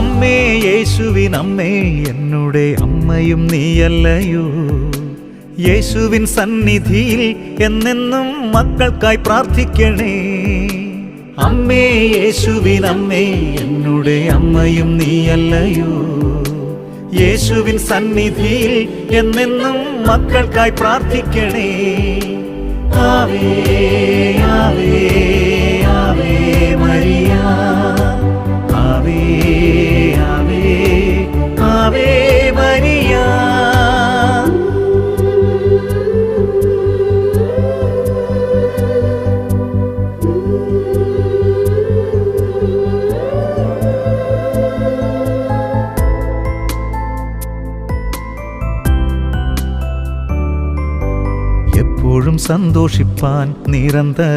അമ്മേ യേശുവിനമ്മേ എന്നുടെ അമ്മയും നീയല്ലയോ. യേശുവിൻ സന്നിധിയിൽ എന്നെന്നും മക്കൾക്കായി പ്രാർത്ഥിക്കണേ. അമ്മേ യേശുവിനമ്മേ എന്നുടെ അമ്മയും നീയല്ലയോ. യേശുവിൻ സന്നിധിയിൽ എന്നെന്നും മക്കൾക്കായി പ്രാർത്ഥിക്കണേ. ആവേ ആവേ ആവേ മരിയ, ആവേ ആവേ ആവേ മരിയ. എപ്പോഴും സന്തോഷിപ്പാൻ നിരന്തരം